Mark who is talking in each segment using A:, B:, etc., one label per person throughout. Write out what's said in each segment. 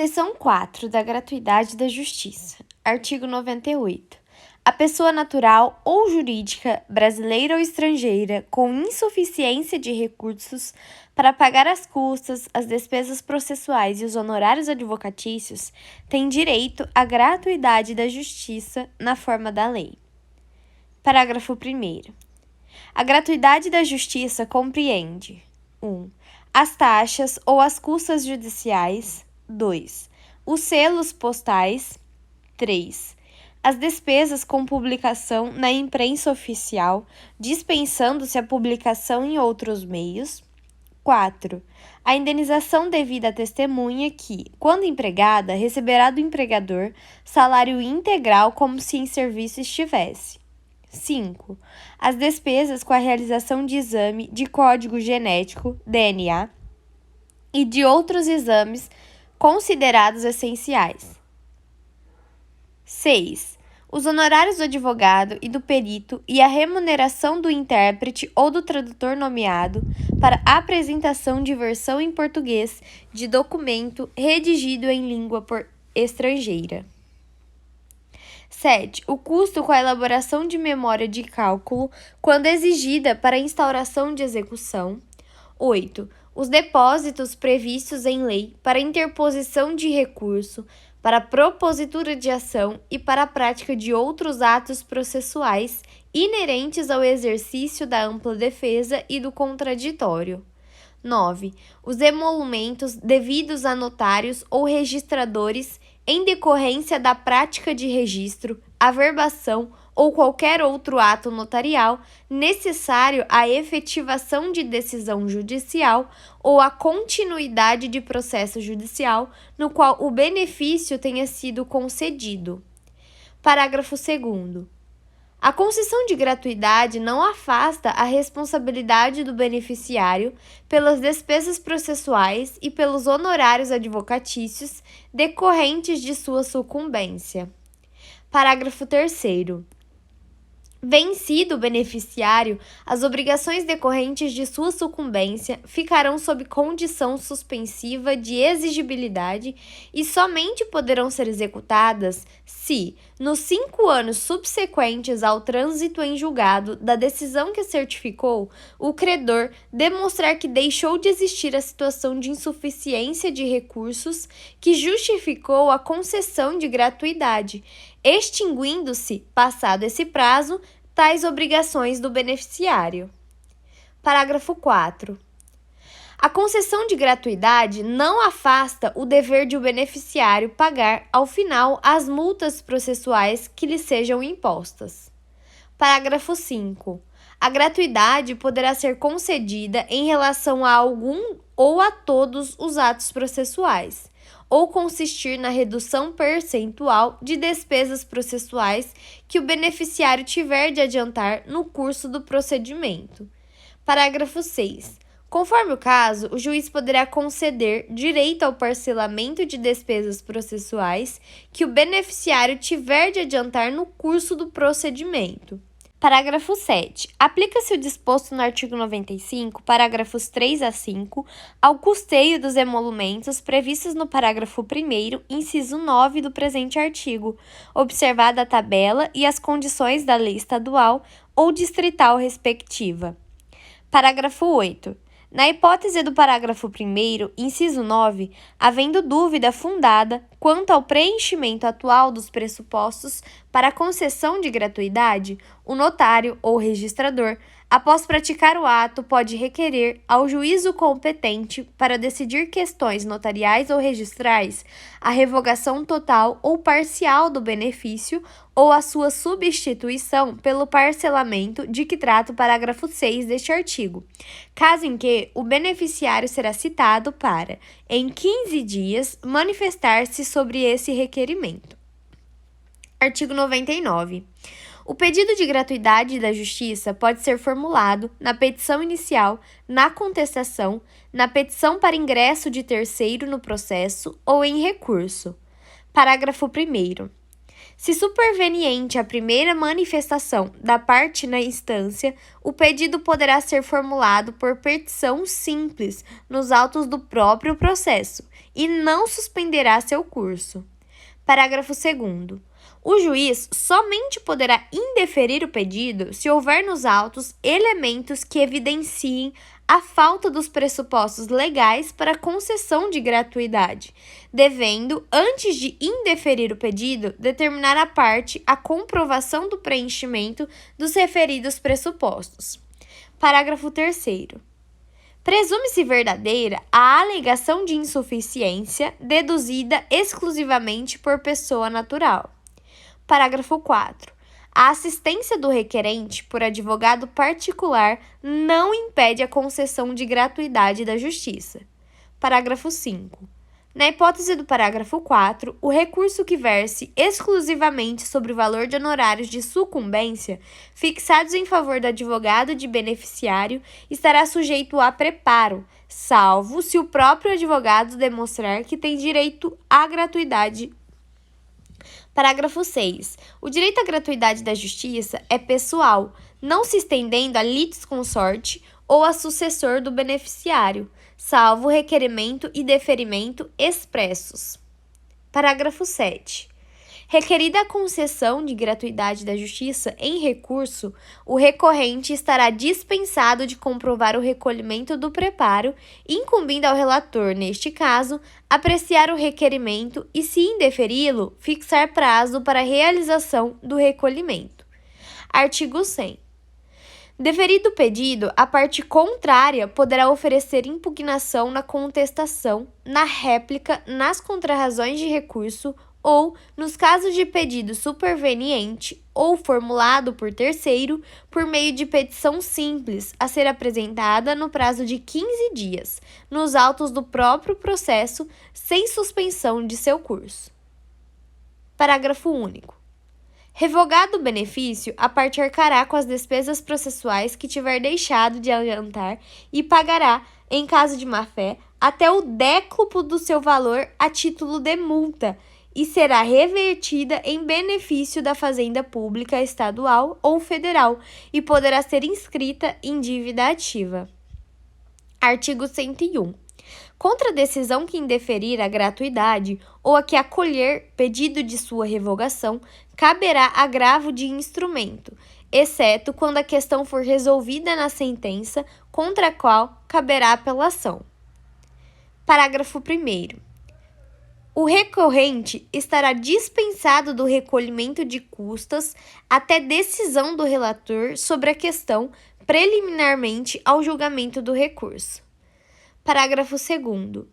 A: Seção 4 da gratuidade da justiça. Artigo 98. A pessoa natural ou jurídica, brasileira ou estrangeira, com insuficiência de recursos para pagar as custas, as despesas processuais e os honorários advocatícios, tem direito à gratuidade da justiça na forma da lei. Parágrafo 1º. A gratuidade da justiça compreende: 1. As taxas ou as custas judiciais. 2. Os selos postais. 3. As despesas com publicação na imprensa oficial, dispensando-se a publicação em outros meios. 4. A indenização devida à testemunha que, quando empregada, receberá do empregador salário integral como se em serviço estivesse. 5. As despesas com a realização de exame de código genético, DNA, e de outros exames considerados essenciais. 6. Os honorários do advogado e do perito e a remuneração do intérprete ou do tradutor nomeado para apresentação de versão em português de documento redigido em língua estrangeira. 7. O custo com a elaboração de memória de cálculo quando exigida para a instauração de execução. 8. Os depósitos previstos em lei para interposição de recurso, para propositura de ação e para a prática de outros atos processuais inerentes ao exercício da ampla defesa e do contraditório. 9. Os emolumentos devidos a notários ou registradores em decorrência da prática de registro, averbação ou qualquer outro ato notarial necessário à efetivação de decisão judicial ou à continuidade de processo judicial no qual o benefício tenha sido concedido. Parágrafo 2º. A concessão de gratuidade não afasta a responsabilidade do beneficiário pelas despesas processuais e pelos honorários advocatícios decorrentes de sua sucumbência. Parágrafo 3º. Vencido o beneficiário, as obrigações decorrentes de sua sucumbência ficarão sob condição suspensiva de exigibilidade e somente poderão ser executadas se, nos 5 anos subsequentes ao trânsito em julgado da decisão que certificou, o credor demonstrar que deixou de existir a situação de insuficiência de recursos que justificou a concessão de gratuidade, extinguindo-se, passado esse prazo, tais obrigações do beneficiário. Parágrafo 4. A concessão de gratuidade não afasta o dever de o beneficiário pagar, ao final, as multas processuais que lhe sejam impostas. Parágrafo 5. A gratuidade poderá ser concedida em relação a algum ou a todos os atos processuais, ou consistir na redução percentual de despesas processuais que o beneficiário tiver de adiantar no curso do procedimento. Parágrafo 6. Conforme o caso, o juiz poderá conceder direito ao parcelamento de despesas processuais que o beneficiário tiver de adiantar no curso do procedimento. Parágrafo 7. Aplica-se o disposto no artigo 95, parágrafos 3 a 5, ao custeio dos emolumentos previstos no parágrafo 1º, inciso 9 do presente artigo, observada a tabela e as condições da lei estadual ou distrital respectiva. Parágrafo 8. Na hipótese do parágrafo 1º, inciso 9, havendo dúvida fundada quanto ao preenchimento atual dos pressupostos para a concessão de gratuidade, o notário ou registrador, após praticar o ato, pode requerer ao juízo competente para decidir questões notariais ou registrais a revogação total ou parcial do benefício ou a sua substituição pelo parcelamento de que trata o parágrafo 6 deste artigo, caso em que o beneficiário será citado para, em 15 dias, manifestar-se sobre esse requerimento. Artigo 99. O pedido de gratuidade da Justiça pode ser formulado na petição inicial, na contestação, na petição para ingresso de terceiro no processo ou em recurso. Parágrafo 1º. Se superveniente a primeira manifestação da parte na instância, o pedido poderá ser formulado por petição simples nos autos do próprio processo, e não suspenderá seu curso. Parágrafo 2º. O juiz somente poderá indeferir o pedido se houver nos autos elementos que evidenciem a falta dos pressupostos legais para concessão de gratuidade, devendo, antes de indeferir o pedido, determinar à parte a comprovação do preenchimento dos referidos pressupostos. Parágrafo 3º. Presume-se verdadeira a alegação de insuficiência deduzida exclusivamente por pessoa natural. Parágrafo 4. A assistência do requerente por advogado particular não impede a concessão de gratuidade da Justiça. Parágrafo 5. Na hipótese do parágrafo 4, o recurso que verse exclusivamente sobre o valor de honorários de sucumbência fixados em favor do advogado de beneficiário estará sujeito a preparo, salvo se o próprio advogado demonstrar que tem direito à gratuidade. Parágrafo 6. O direito à gratuidade da Justiça é pessoal, não se estendendo a litisconsorte ou a sucessor do beneficiário, salvo requerimento e deferimento expressos. Parágrafo 7. Requerida a concessão de gratuidade da Justiça em recurso, o recorrente estará dispensado de comprovar o recolhimento do preparo, incumbindo ao relator, neste caso, apreciar o requerimento e, se indeferi-lo, fixar prazo para a realização do recolhimento. Artigo 100. Deferido o pedido, a parte contrária poderá oferecer impugnação na contestação, na réplica, nas contrarrazões de recurso ou, nos casos de pedido superveniente ou formulado por terceiro, por meio de petição simples, a ser apresentada no prazo de 15 dias, nos autos do próprio processo, sem suspensão de seu curso. Parágrafo único. Revogado o benefício, a parte arcará com as despesas processuais que tiver deixado de adiantar e pagará, em caso de má-fé, até o décuplo do seu valor a título de multa e será revertida em benefício da fazenda pública estadual ou federal e poderá ser inscrita em dívida ativa. Artigo 101. Contra a decisão que indeferir a gratuidade ou a que acolher pedido de sua revogação, caberá agravo de instrumento, exceto quando a questão for resolvida na sentença contra a qual caberá apelação. Parágrafo 1º. O recorrente estará dispensado do recolhimento de custas até decisão do relator sobre a questão preliminarmente ao julgamento do recurso. Parágrafo 2º.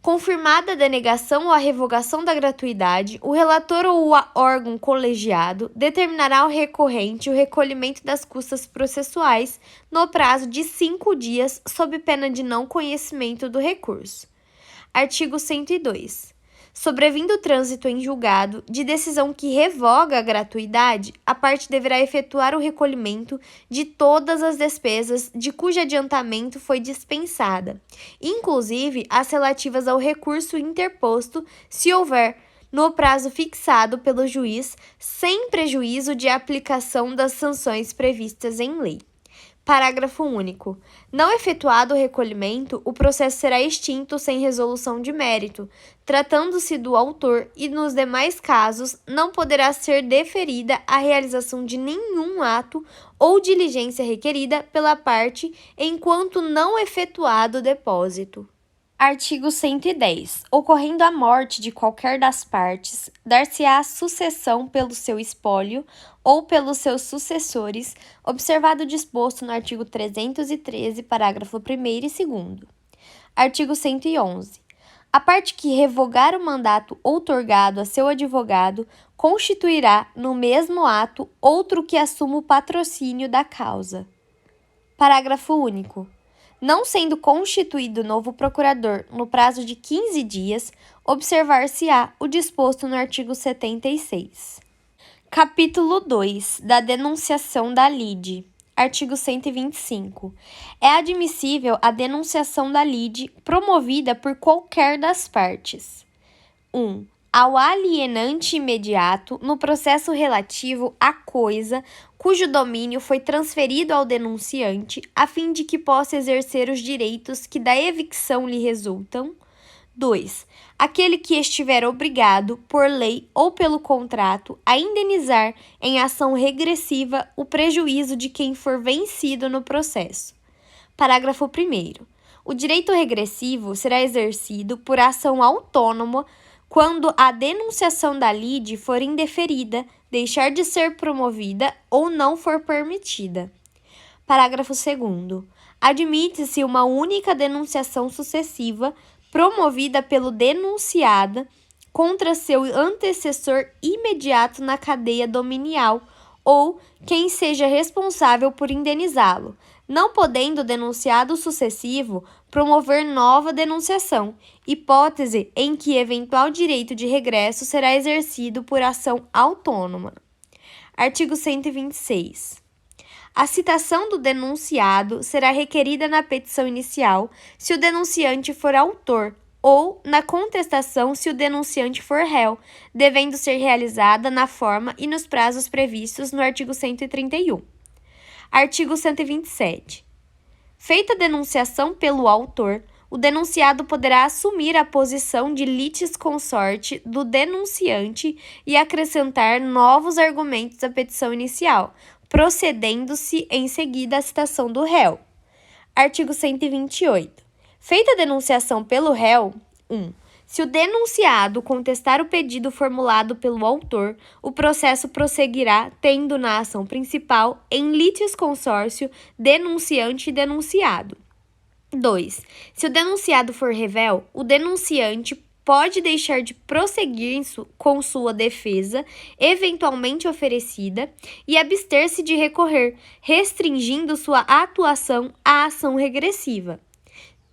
A: Confirmada a denegação ou a revogação da gratuidade, o relator ou o órgão colegiado determinará ao recorrente o recolhimento das custas processuais no prazo de 5 dias, sob pena de não conhecimento do recurso. Artigo 102. Sobrevindo o trânsito em julgado de decisão que revoga a gratuidade, a parte deverá efetuar o recolhimento de todas as despesas de cujo adiantamento foi dispensada, inclusive as relativas ao recurso interposto, se houver, no prazo fixado pelo juiz, sem prejuízo de aplicação das sanções previstas em lei. Parágrafo único. Não efetuado o recolhimento, o processo será extinto sem resolução de mérito, tratando-se do autor e, nos demais casos, não poderá ser deferida a realização de nenhum ato ou diligência requerida pela parte enquanto não efetuado o depósito. Artigo 110. Ocorrendo a morte de qualquer das partes, dar-se-á sucessão pelo seu espólio ou pelos seus sucessores, observado o disposto no artigo 313, parágrafo 1º e 2º. Artigo 111. A parte que revogar o mandato outorgado a seu advogado constituirá, no mesmo ato, outro que assuma o patrocínio da causa. Parágrafo único. Não sendo constituído novo procurador no prazo de 15 dias, observar-se-á o disposto no artigo 76. Capítulo 2. Da denunciação da lide. Artigo 125. É admissível a denunciação da lide promovida por qualquer das partes. 1. Ao alienante imediato no processo relativo à coisa cujo domínio foi transferido ao denunciante, a fim de que possa exercer os direitos que da evicção lhe resultam. 2. Aquele que estiver obrigado, por lei ou pelo contrato, a indenizar em ação regressiva o prejuízo de quem for vencido no processo. Parágrafo 1º. O direito regressivo será exercido por ação autônoma quando a denunciação da lide for indeferida, deixar de ser promovida ou não for permitida. Parágrafo 2º. Admite-se uma única denunciação sucessiva promovida pelo denunciado contra seu antecessor imediato na cadeia dominial ou quem seja responsável por indenizá-lo, não podendo o denunciado sucessivo promover nova denunciação, hipótese em que eventual direito de regresso será exercido por ação autônoma. Artigo 126. A citação do denunciado será requerida na petição inicial se o denunciante for autor ou na contestação se o denunciante for réu, devendo ser realizada na forma e nos prazos previstos no artigo 131. Artigo 127. Feita a denunciação pelo autor, o denunciado poderá assumir a posição de litisconsorte do denunciante e acrescentar novos argumentos à petição inicial, procedendo-se em seguida à citação do réu. Artigo 128. Feita a denunciação pelo réu, 1. Se o denunciado contestar o pedido formulado pelo autor, o processo prosseguirá tendo na ação principal, em litisconsórcio, denunciante e denunciado. 2. Se o denunciado for revel, o denunciante pode deixar de prosseguir com sua defesa, eventualmente oferecida, e abster-se de recorrer, restringindo sua atuação à ação regressiva.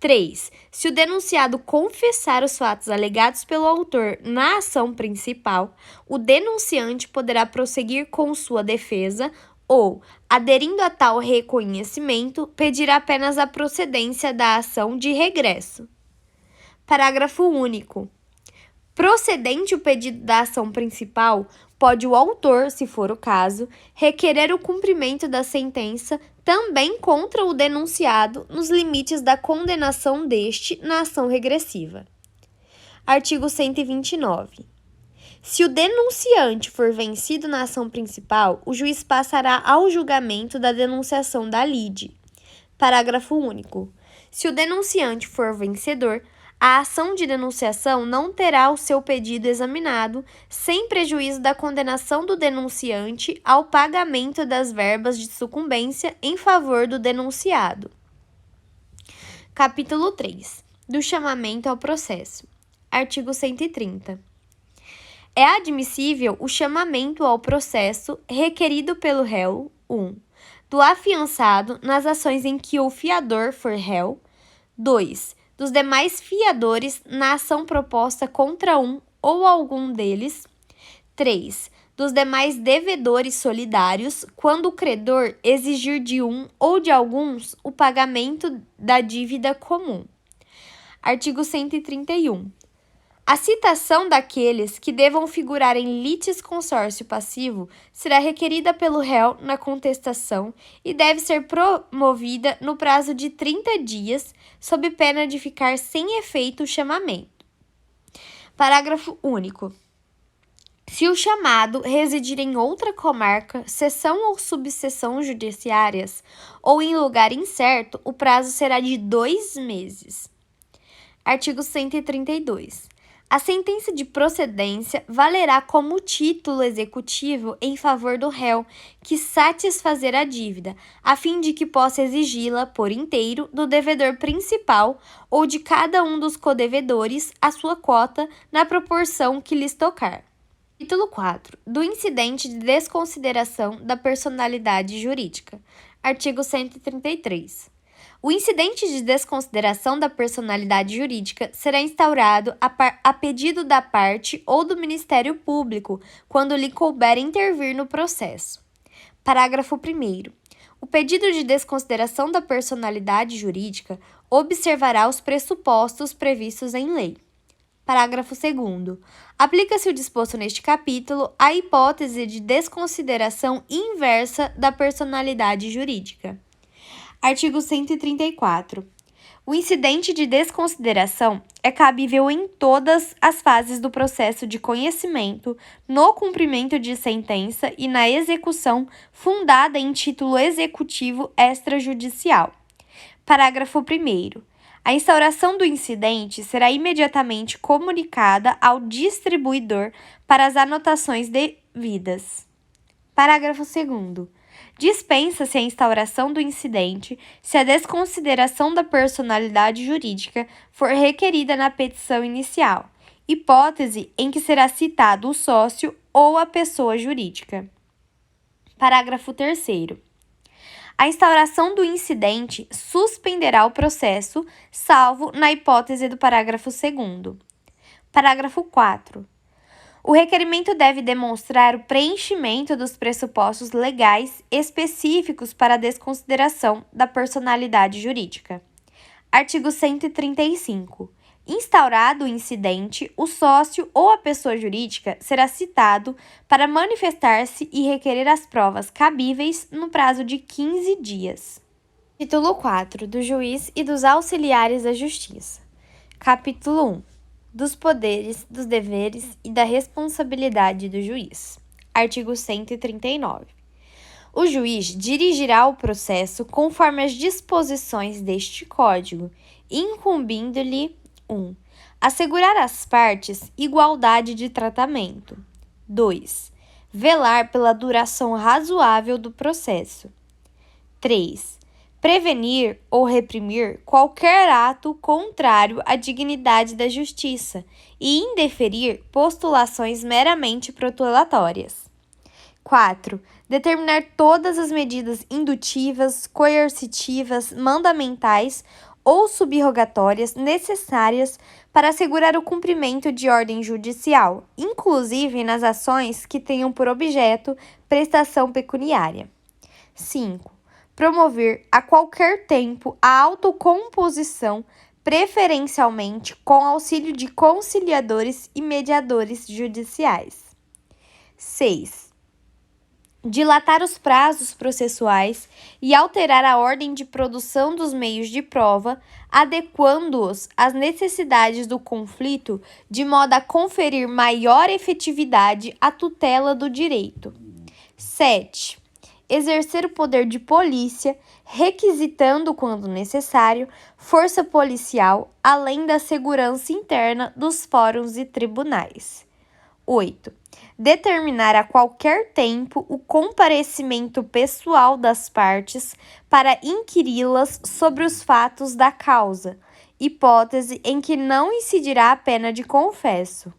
A: 3. Se o denunciado confessar os fatos alegados pelo autor na ação principal, o denunciante poderá prosseguir com sua defesa ou, aderindo a tal reconhecimento, pedir apenas a procedência da ação de regresso. Parágrafo único. Procedente o pedido da ação principal, pode o autor, se for o caso, requerer o cumprimento da sentença também contra o denunciado nos limites da condenação deste na ação regressiva. Artigo 129. Se o denunciante for vencido na ação principal, o juiz passará ao julgamento da denunciação da lide. Parágrafo único. Se o denunciante for vencedor, a ação de denunciação não terá o seu pedido examinado, sem prejuízo da condenação do denunciante ao pagamento das verbas de sucumbência em favor do denunciado. Capítulo 3. Do chamamento ao processo. Artigo 130. É admissível o chamamento ao processo requerido pelo réu, 1. Do afiançado nas ações em que o fiador for réu, 2. Dos demais fiadores na ação proposta contra um ou algum deles. 3. Dos demais devedores solidários, quando o credor exigir de um ou de alguns o pagamento da dívida comum. Artigo 131. A citação daqueles que devam figurar em litisconsórcio passivo será requerida pelo réu na contestação e deve ser promovida no prazo de 30 dias, sob pena de ficar sem efeito o chamamento. Parágrafo único. Se o chamado residir em outra comarca, seção ou subseção judiciárias, ou em lugar incerto, o prazo será de 2 meses. Artigo 132. A sentença de procedência valerá como título executivo em favor do réu que satisfazer a dívida, a fim de que possa exigi-la por inteiro do devedor principal ou de cada um dos codevedores a sua cota na proporção que lhes tocar. Título 4. Do incidente de desconsideração da personalidade jurídica. Artigo 133. O incidente de desconsideração da personalidade jurídica será instaurado a pedido da parte ou do Ministério Público, quando lhe couber intervir no processo. Parágrafo 1º. O pedido de desconsideração da personalidade jurídica observará os pressupostos previstos em lei. Parágrafo 2º. Aplica-se o disposto neste capítulo à hipótese de desconsideração inversa da personalidade jurídica. Artigo 134. O incidente de desconsideração é cabível em todas as fases do processo de conhecimento, no cumprimento de sentença e na execução fundada em título executivo extrajudicial. Parágrafo 1º. A instauração do incidente será imediatamente comunicada ao distribuidor para as anotações devidas. Parágrafo 2º. Dispensa-se a instauração do incidente se a desconsideração da personalidade jurídica for requerida na petição inicial, hipótese em que será citado o sócio ou a pessoa jurídica. Parágrafo 3º. A instauração do incidente suspenderá o processo, salvo na hipótese do parágrafo 2º. Parágrafo 4º. O requerimento deve demonstrar o preenchimento dos pressupostos legais específicos para a desconsideração da personalidade jurídica. Artigo 135. Instaurado o incidente, o sócio ou a pessoa jurídica será citado para manifestar-se e requerer as provas cabíveis no prazo de 15 dias. Título 4. Do juiz e dos auxiliares da justiça. Capítulo 1. Dos poderes, dos deveres e da responsabilidade do juiz. Artigo 139. O juiz dirigirá o processo conforme as disposições deste Código, incumbindo-lhe 1. Assegurar às partes igualdade de tratamento. 2. Velar pela duração razoável do processo. 3. Prevenir ou reprimir qualquer ato contrário à dignidade da justiça e indeferir postulações meramente protelatórias. 4. Determinar todas as medidas indutivas, coercitivas, mandamentais ou subrogatórias necessárias para assegurar o cumprimento de ordem judicial, inclusive nas ações que tenham por objeto prestação pecuniária. 5. Promover a qualquer tempo a autocomposição, preferencialmente com auxílio de conciliadores e mediadores judiciais. 6. Dilatar os prazos processuais e alterar a ordem de produção dos meios de prova, adequando-os às necessidades do conflito, de modo a conferir maior efetividade à tutela do direito. 7. Exercer o poder de polícia, requisitando, quando necessário, força policial, além da segurança interna dos fóruns e tribunais. 8. Determinar a qualquer tempo o comparecimento pessoal das partes para inquiri-las sobre os fatos da causa, hipótese em que não incidirá a pena de confesso.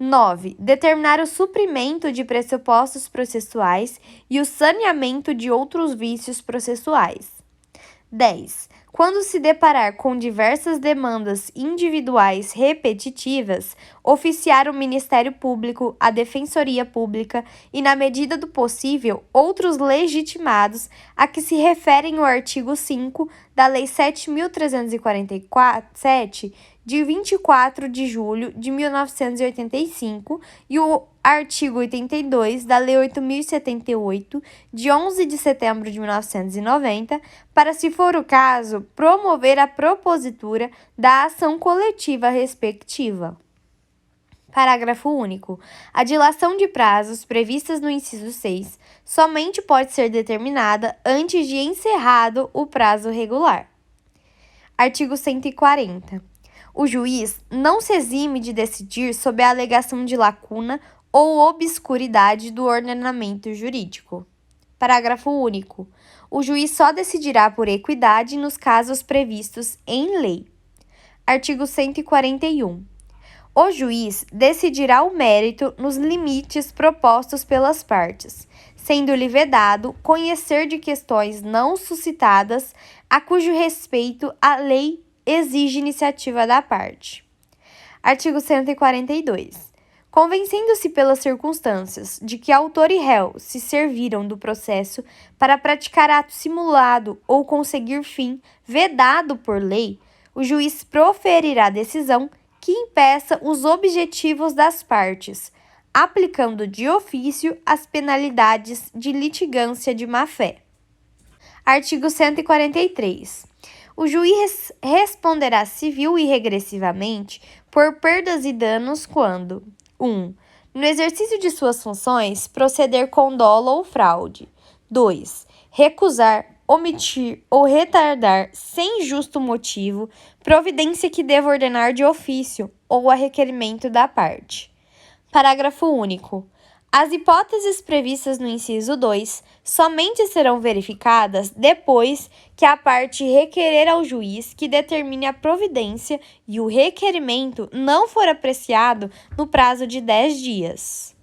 A: 9. Determinar o suprimento de pressupostos processuais e o saneamento de outros vícios processuais. 10. Quando se deparar com diversas demandas individuais repetitivas, oficiar o Ministério Público, a Defensoria Pública e, na medida do possível, outros legitimados a que se referem o artigo 5 da Lei 7.347, de 24 de julho de 1985, e o artigo 82 da Lei 8.078, de 11 de setembro de 1990, para, se for o caso, promover a propositura da ação coletiva respectiva. Parágrafo único. A dilação de prazos previstas no inciso 6 somente pode ser determinada antes de encerrado o prazo regular. Artigo 140. O juiz não se exime de decidir sob a alegação de lacuna ou obscuridade do ordenamento jurídico. Parágrafo único. O juiz só decidirá por equidade nos casos previstos em lei. Artigo 141. O juiz decidirá o mérito nos limites propostos pelas partes, sendo-lhe vedado conhecer de questões não suscitadas a cujo respeito a lei exige iniciativa da parte. Artigo 142. Convencendo-se pelas circunstâncias de que autor e réu se serviram do processo para praticar ato simulado ou conseguir fim vedado por lei, o juiz proferirá decisão que impeça os objetivos das partes, aplicando de ofício as penalidades de litigância de má-fé. Artigo 143. O juiz responderá civil e regressivamente por perdas e danos quando 1. No exercício de suas funções, proceder com dolo ou fraude. 2. Recusar, omitir ou retardar sem justo motivo providência que deva ordenar de ofício ou a requerimento da parte. Parágrafo único. As hipóteses previstas no inciso 2 somente serão verificadas depois que a parte requerer ao juiz que determine a providência e o requerimento não for apreciado no prazo de 10 dias.